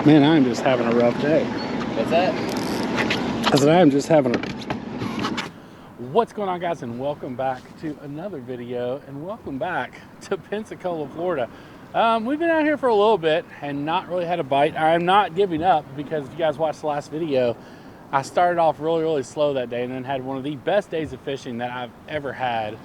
Man, I'm just having a rough day. What's that? I said, I'm just having a... What's going on, guys, and welcome back to another video, and welcome back to Pensacola, Florida. We've been out here for a little bit and not really had a bite. I'm not giving up because if you guys watched the last video, I started off really slow that day and then had one of the best days of fishing that I've ever had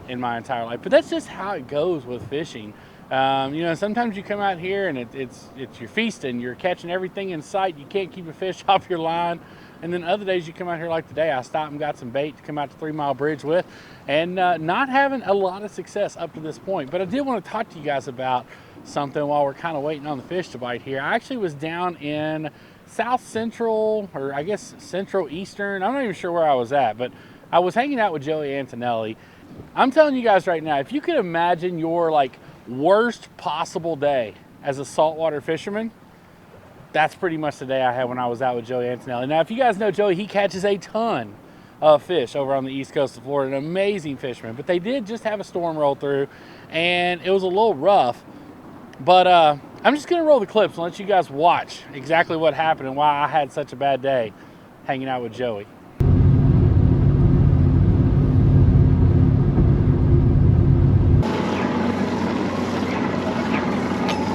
in my entire life. But that's just how it goes with fishing. You know, sometimes you come out here and it's you're feasting, you're catching everything in sight, you can't keep a fish off your line. And then other days you come out here like today, I stopped and got some bait to come out to 3 Mile Bridge with, and not having a lot of success up to this point. But I did want to talk to you guys about something while we're kind of waiting on the fish to bite here. I actually was down in South Central, or I guess Central Eastern, I'm not even sure where I was at, but I was hanging out with Joey Antonelli. I'm telling you guys right now, if you could imagine your like worst possible day as a saltwater fisherman, that's pretty much the day I had when I was out with Joey Antonelli. Now, if you guys know Joey, he catches a ton of fish over on the east coast of Florida, an amazing fisherman. But they did just have a storm roll through, and it was a little rough. But I'm just gonna roll the clips and let you guys watch exactly what happened and why I had such a bad day hanging out with Joey.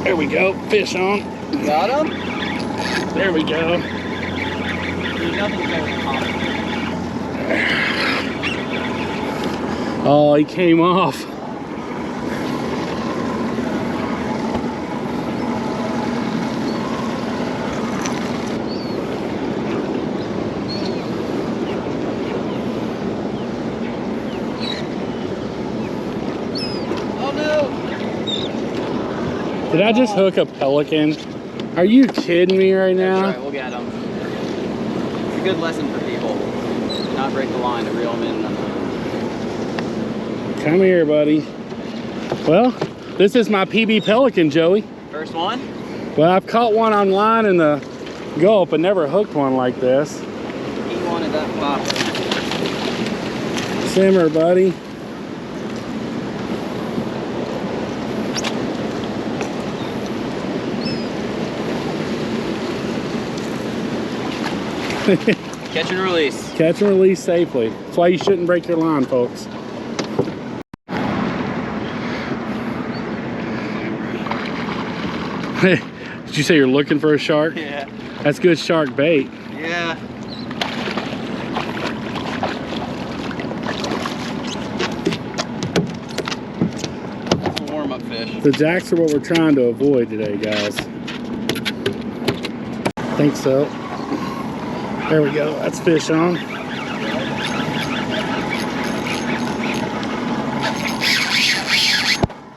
There we go, fish on. Got him? There we go. Oh, he came off. Oh no! Did I just hook a pelican? Are you kidding me right now? That's right, we'll get him. It's a good lesson for people. Not break the line to reel them in. Come here, buddy. Well, this is my PB pelican, Joey. First one? Well, I've caught one on line in the Gulf, but never hooked one like this. He wanted that flop. Simmer, buddy. Catch and release. Catch and release safely. That's why you shouldn't break your line, folks. Did you say you're looking for a shark? Yeah. That's good shark bait. Yeah. It's a warm-up fish. The jacks are what we're trying to avoid today, guys. I think so. There we go. That's fish on.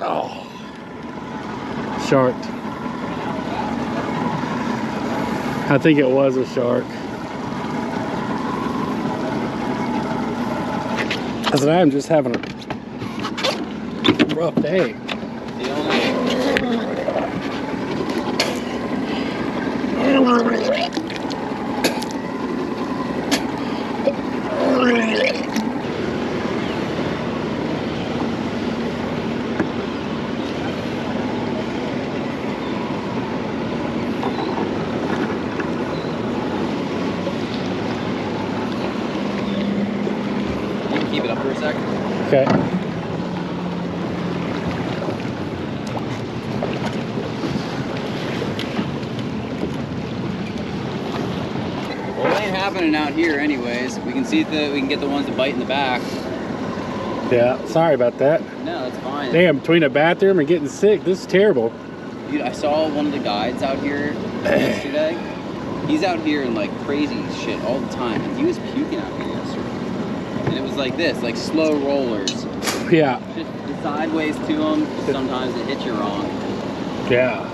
Oh. Shark. I think it was a shark. I said, I'm just having a rough day. Keep it up for a second. Okay. Well, it ain't happening out here anyways. We can see we can get the ones to bite in the back. Yeah, sorry about that. No, that's fine. Damn, between a bathroom and getting sick, this is terrible. Dude, I saw one of the guides out here yesterday. He's out here in like crazy shit all the time, and he was puking out here yesterday. And it was like this, like slow rollers. Yeah. Just sideways to them. Sometimes it hits you wrong. Yeah.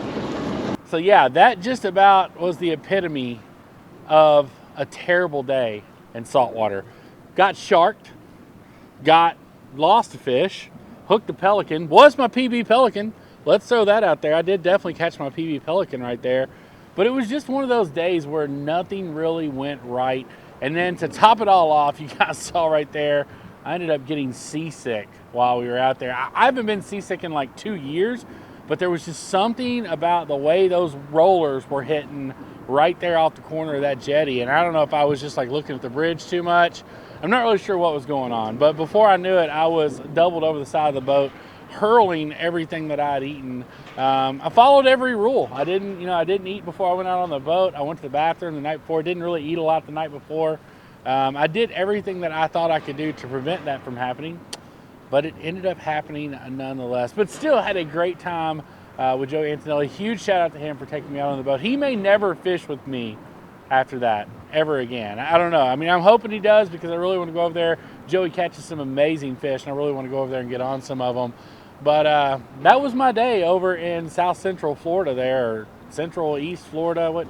So yeah, that just about was the epitome of a terrible day in saltwater. Got sharked, lost a fish, hooked a pelican, was my PB pelican. Let's throw that out there. I did definitely catch my PB pelican right there. But it was just one of those days where nothing really went right. And then to top it all off, you guys saw right there, I ended up getting seasick while we were out there. I haven't been seasick in like 2 years, but there was just something about the way those rollers were hitting right there off the corner of that jetty. And I don't know if I was just like looking at the bridge too much. I'm not really sure what was going on, but before I knew it, I was doubled over the side of the boat, hurling everything that I'd eaten. I followed every rule. I didn't eat before I went out on the boat. I went to the bathroom the night before. Didn't really eat a lot the night before. I did everything that I thought I could do to prevent that from happening, but it ended up happening nonetheless. But still had a great time with Joey Antonelli. Huge shout out to him for taking me out on the boat. He may never fish with me after that ever again. I don't know. I mean, I'm hoping he does, because I really want to go over there. Joey catches some amazing fish, and I really want to go over there and get on some of them. But that was my day over in South Central Florida there, or Central East Florida. What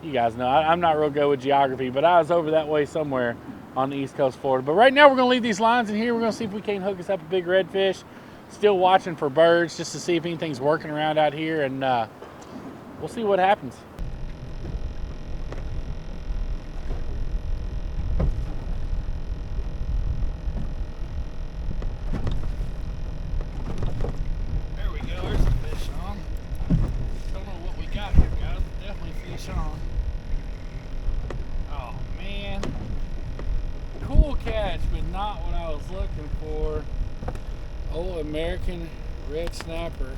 you guys know, I'm not real good with geography, but I was over that way somewhere on the East Coast of Florida. But right now we're going to leave these lines in here. We're going to see if we can't hook us up a big redfish. Still watching for birds just to see if anything's working around out here, and we'll see what happens. There we go, there's a fish on. Don't know what we got here, guys. Definitely fish on. Oh man. Cool catch, but not what I was looking for. Old American red snapper.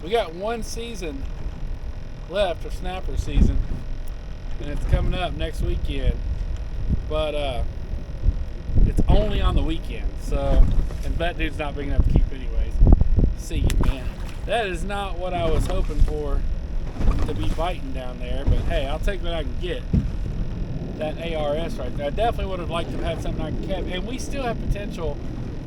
We got one season left of snapper season, and it's coming up next weekend, but it's only on the weekend, so, and that dude's not big enough to keep anyways. See you, man. That is not what I was hoping for to be biting down there, but hey, I'll take what I can get. That ARS right there. I definitely would have liked to have had something I can catch, and we still have potential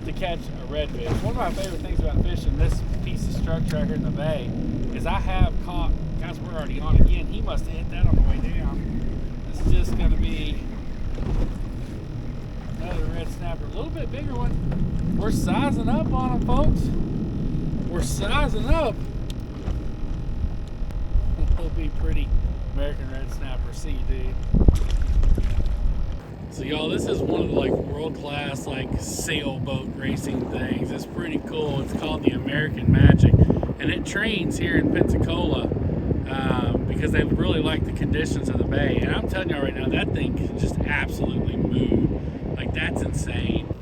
to catch a redfish. One of my favorite things about fishing this piece of structure out here in the bay is I have caught, guys, we're already on again. He must have hit that on the way down. This is just going to be another red snapper, a little bit bigger one. We're sizing up on them, folks. We're sizing up. It'll be pretty. American red snapper. See you, dude. So y'all, this is one of the like world-class like sailboat racing things. It's pretty cool. It's called the American Magic, and it trains here in Pensacola because they really like the conditions of the bay. And I'm telling y'all right now, that thing can just absolutely move. Like, that's insane.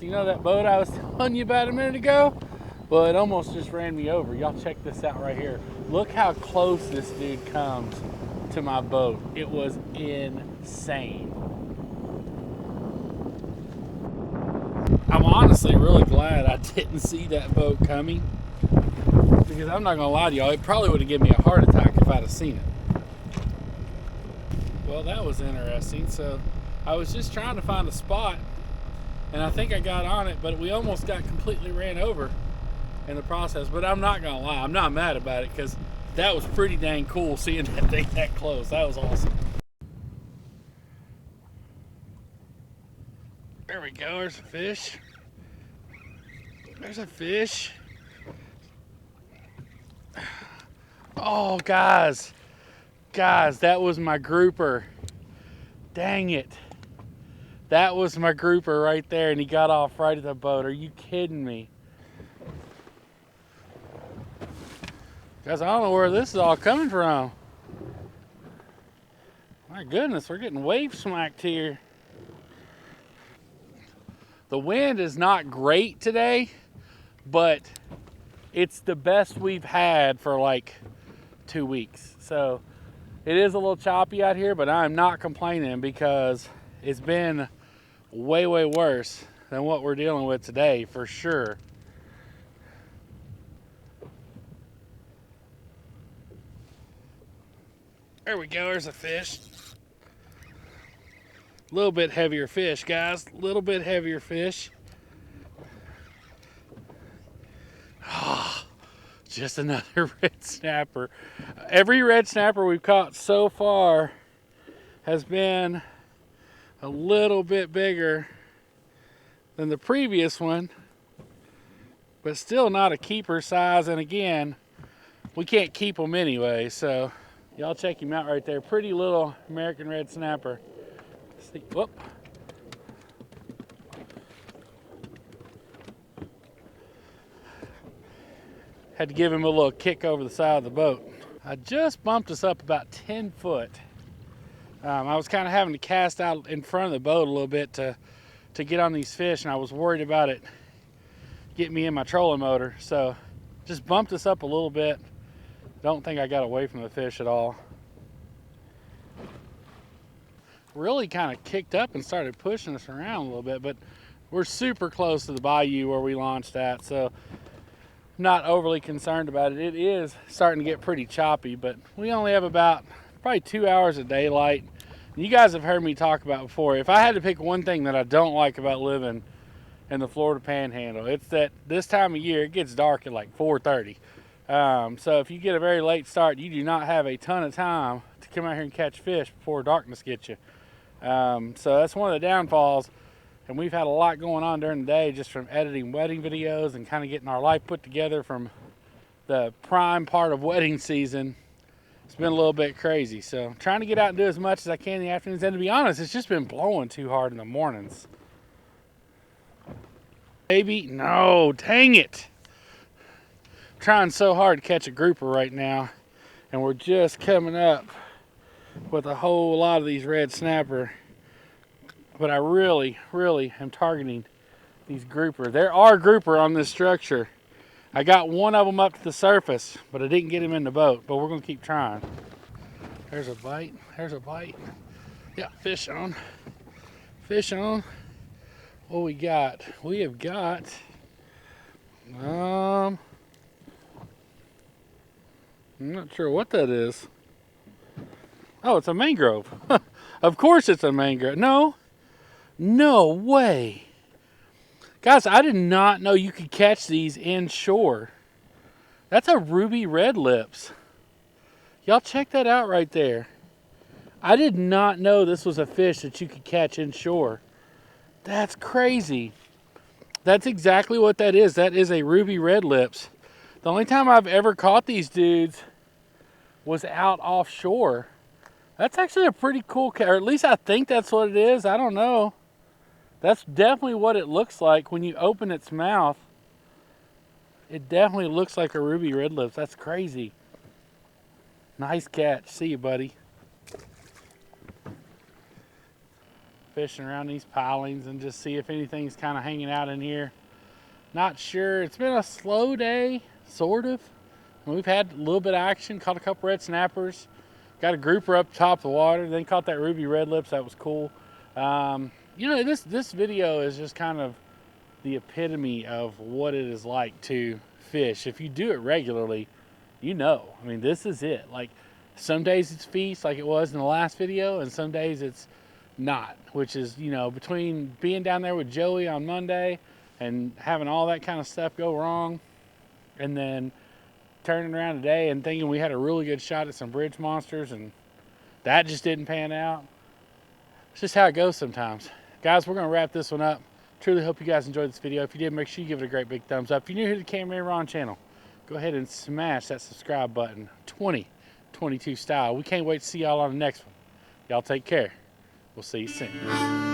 You know that boat I was telling you about a minute ago? Well, it almost just ran me over. Y'all check this out right here. Look how close this dude comes to my boat. It was insane. I'm honestly really glad I didn't see that boat coming, because I'm not gonna lie to y'all, it probably would have given me a heart attack if I'd have seen it. Well, that was interesting. So I was just trying to find a spot, and I think I got on it, but we almost got completely ran over in the process. But I'm not gonna lie, I'm not mad about it, because that was pretty dang cool seeing that thing that close. That was awesome. There we go, there's a fish. There's a fish. Oh, guys, that was my grouper. Dang it. That was my grouper right there, and he got off right at the boat. Are you kidding me? Guys, I don't know where this is all coming from. My goodness, we're getting wave smacked here. The wind is not great today, but it's the best we've had for like 2 weeks. So it is a little choppy out here, but I'm not complaining, because it's been way worse than what we're dealing with today, for sure. There we go, there's a fish. A little bit heavier fish, guys. A little bit heavier fish. Oh, just another red snapper. Every red snapper we've caught so far has been a little bit bigger than the previous one, but still not a keeper size. And again, we can't keep them anyway, so Y'all check him out right there. Pretty little American red snapper. See, whoop. Had to give him a little kick over the side of the boat. I just bumped us up about 10 foot. I was kind of having to cast out in front of the boat a little bit to get on these fish, and I was worried about it getting me in my trolling motor. So just bumped us up a little bit. Don't think I got away from the fish at all. Really kind of kicked up and started pushing us around a little bit, but we're super close to the bayou where we launched at, so not overly concerned about it. It is starting to get pretty choppy, but we only have about probably 2 hours of daylight. You guys have heard me talk about before. If I had to pick one thing that I don't like about living in the Florida Panhandle, it's that this time of year it gets dark at like 4:30. So if you get a very late start, you do not have a ton of time to come out here and catch fish before darkness gets you. So that's one of the downfalls. And we've had a lot going on during the day just from editing wedding videos and kind of getting our life put together from the prime part of wedding season. It's been a little bit crazy. So trying to get out and do as much as I can in the afternoons. And to be honest, it's just been blowing too hard in the mornings. Baby, no, dang it. I'm trying so hard to catch a grouper right now. And we're just coming up with a whole lot of these red snapper. But I really am targeting these grouper. There are grouper on this structure. I got one of them up to the surface, but I didn't get him in the boat, but we're gonna keep trying. There's a bite, there's a bite. Yeah, fish on, fish on. What we got? We have got, I'm not sure what that is. Oh, it's a mangrove. Of course it's a mangrove. No way. Guys, I did not know you could catch these inshore. That's a ruby red lips. Y'all check that out right there. I did not know this was a fish that you could catch inshore. That's crazy. That's exactly what that is. That is a ruby red lips. The only time I've ever caught these dudes was out offshore. That's actually a pretty cool, or at least I think that's what it is. I don't know. That's definitely what it looks like when you open its mouth. It definitely looks like a ruby red lips. That's crazy. Nice catch. See you, buddy. Fishing around these pilings and just see if anything's kind of hanging out in here. Not sure. It's been a slow day, sort of. We've had a little bit of action. Caught a couple red snappers. Got a grouper up top of the water. Then caught that ruby red lips. That was cool. You know, this video is just kind of the epitome of what it is like to fish. If you do it regularly, you know. I mean, this is it. Like, some days it's feast like it was in the last video, and some days it's not, which is, you know, between being down there with Joey on Monday and having all that kind of stuff go wrong, and then turning around today and thinking we had a really good shot at some bridge monsters, and that just didn't pan out. It's just how it goes sometimes. Guys, we're going to wrap this one up. Truly hope you guys enjoyed this video. If you did, make sure you give it a great big thumbs up. If you're new here to the Cameraman Ron channel, go ahead and smash that subscribe button. 2022 style. We can't wait to see y'all on the next one. Y'all take care. We'll see you soon.